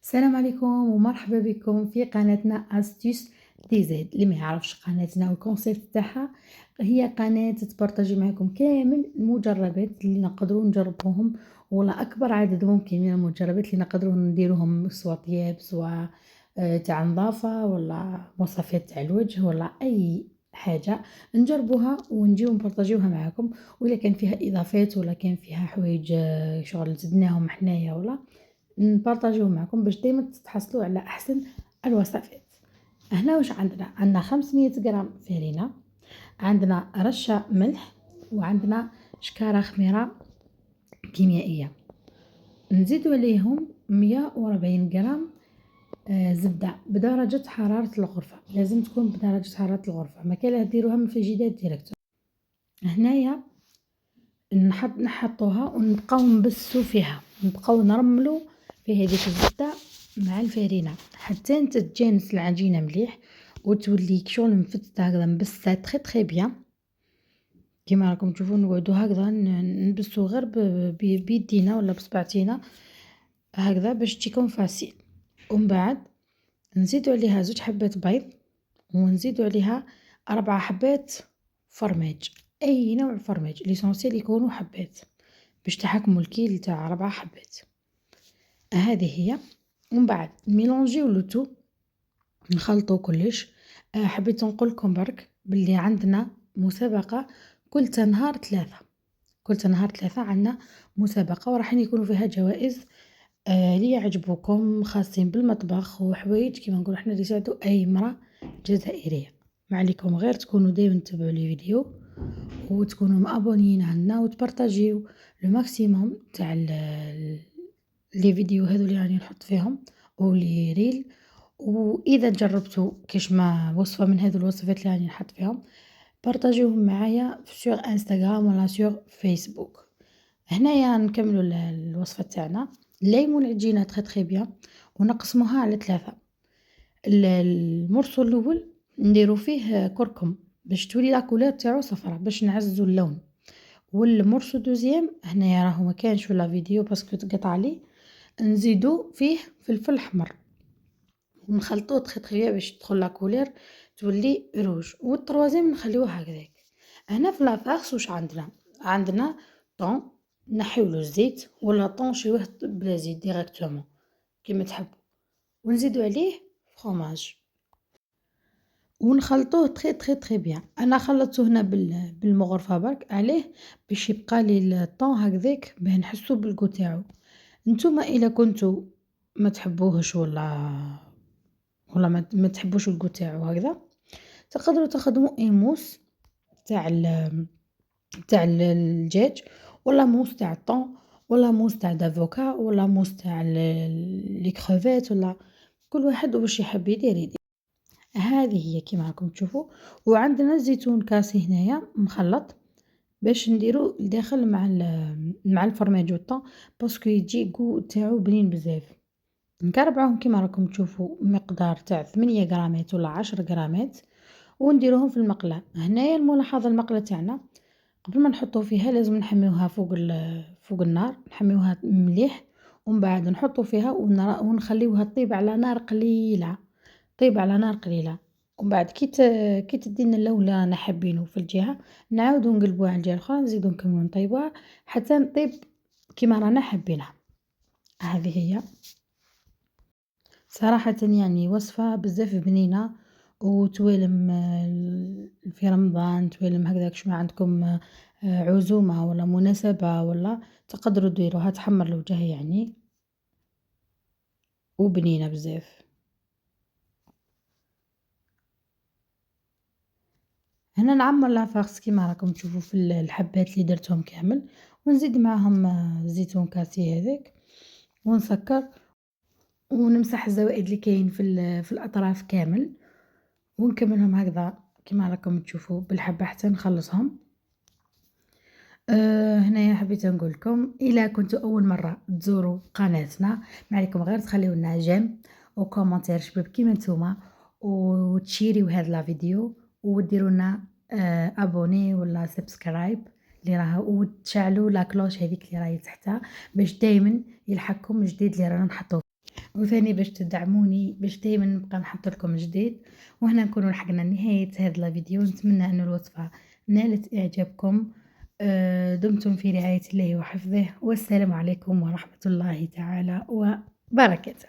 السلام عليكم ومرحبا بكم في قناتنا أستيس دي زيد. اللي ما يعرفش قناتنا والكونسيبت تاعها، هي قناة تبارطاجي معكم كامل المجربات اللي نقدروا نجربوهم، ولا أكبر عدد ممكن من المجربات اللي نقدروا نديروهم، سواء طياب سواء تاع نظافة ولا مواصفات تاع الوجه ولا أي حاجة نجربوها ونجيو نبارطاجيوها معاكم. وإلا كان فيها إضافات ولا كان فيها حوايج شغل زدناهم حنايا ولا نبارطاجيوهم معاكم باش دايما تتحصلوا على أحسن الوصفات. هنا واش عندنا 500 غرام فرينة، عندنا رشة ملح، وعندنا شكارة خميرة كيميائية. نزيدو عليهم 140 غرام زبدة بدرجة حرارة الغرفة، لازم تكون بدرجة حرارة الغرفة، ما كاين ديروها من الفريجيدار ديريكت. هنايا نحطوها ونبقاو نبسو فيها، نبقاو نرملو في هذيك الزبدة مع الفرينة حتى انت تجانس العجينة مليح وتولي شغل مفتة هكذا مبسة تري بيان. كيما راكم تشوفوا نقعدو هكذا نبسو غير بيدينا ولا بصبعتينا هكذا باش تجيكم فاسيل. ومن بعد نزيدو عليها 2 حبات بيض، ونزيدو عليها 4 حبات فرماج، اي نوع فرماج ليسونسيال يكونوا حبات باش تحكموا الكيل تاع 4 حبات. هذه هي. ومن بعد ميلونجيو لو تو، نخلطو كلش. حبيت نقول لكم برك باللي عندنا مسابقة كل نهار 3، كل نهار 3 عندنا مسابقة وراح يكونوا فيها جوائز اللي يعجبوكم خاصين بالمطبخ وحوايج كيما نقولوا احنا اللي يساعدوا اي امرأة جزائرية. ما عليكم غير تكونوا دايما تتبعوا لي فيديو وتكونوا مابونيين عنا وتبارطاجيو لو ماكسيموم تاع لي فيديو هذو اللي راني نحط فيهم ولي ريل. واذا جربتوا كاش ما وصفه من هذو الوصفات اللي راني نحط فيهم بارطاجيوهم معايا سور انستغرام ولا سور فيسبوك. هنايا نكملوا الوصفه تاعنا. ليمون العجينه تري بيان ونقسموها على 3. المرسول الاول نديرو فيه كركم باش تولي لا كولور تاعو صفرا باش نعززو اللون. والمرسو دوزيام هنايا راهو ما كانش في لا فيديو باسكو تقطع لي، نزيدو فيه فلفل احمر ونخلطوه بيان باش تدخل لا كولور تولي روج. والتروازيام نخليوه هكذاك. هنا في لافارس واش عندنا طون نحيولو الزيت ولا طون شويه بلا زيت ديريكتومون كيما تحبوا، ونزيدو عليه فروماج ونخلطوه تري بيان. انا خلطته هنا بالمغرفه برك عليه باش يبقى لي الطون هكذاك باه نحسو بالكو تاعو. نتوما الا كنتو ما تحبوهش ولا ما تحبوش الكو تاعو هكذا تقدروا تخدموا اي موس تاع الدجاج ولا موس تاع الطون ولا موس تاع دافوكا ولا موس تاع لي كروفيت ولا كل واحد واش يحب يدير. هذه هي كيما راكم تشوفوا. وعندنا زيتون كاسي هنايا مخلط باش نديرو الداخل مع الفرماج والطون باسكو يجي كو تاعو بنين بزاف. نكربعوهم كيما راكم تشوفوا مقدار تاع 8 غرامات ولا 10 غرامات ونديروهم في المقله. هنايا الملاحظه المقله تاعنا قبل ما نحطو فيها لازم نحميوها فوق النار، نحميوها مليح ومن بعد نحطو فيها ونخليوها طيب على نار قليله، طيب على نار قليله. ومن بعد كي تدينا اللون اللي رانا حابينه في الجهه نعاودو نقلبوها على الجهه الاخرى نزيدو نكملو نطيبوها حتى نطيب كيما رانا حابينها. هذه هي صراحة يعني وصفة بزاف بنينة وتوالم في رمضان توالم هكذاك شما عندكم عزومة ولا مناسبة ولا تقدروا ديروها تحمر الوجه يعني وبنينة بزاف. هنا نعمر لافارس كيما راكم تشوفوا في الحبات اللي درتهم كامل ونزيد معاهم زيتون كاسي هذاك ونسكر ونمسح الزوائد اللي كاين في الأطراف كامل ونكملهم هكذا كيما راكم تشوفوا بالحبة حتى نخلصهم. هنايا حبيت نقول لكم إلا كنتوا أول مرة تزوروا قناتنا ما عليكم غير تخليو لنا جيم وكومنتير شباب كيما نتوما وتشيريو هذا لا فيديو وديروا لنا ابوني ولا سبسكرايب اللي راه وتشعلوا لا كلوش هذيك اللي راهي تحتها باش دائما يلحقكم الجديد اللي رانا نحطو. وثاني باش تدعموني باش دايما نبقى نحط لكم جديد. وهنا نكون لحقنا نهاية هذا الفيديو. نتمنى أن الوصفة نالت إعجابكم. دمتم في رعاية الله وحفظه، والسلام عليكم ورحمة الله تعالى وبركاته.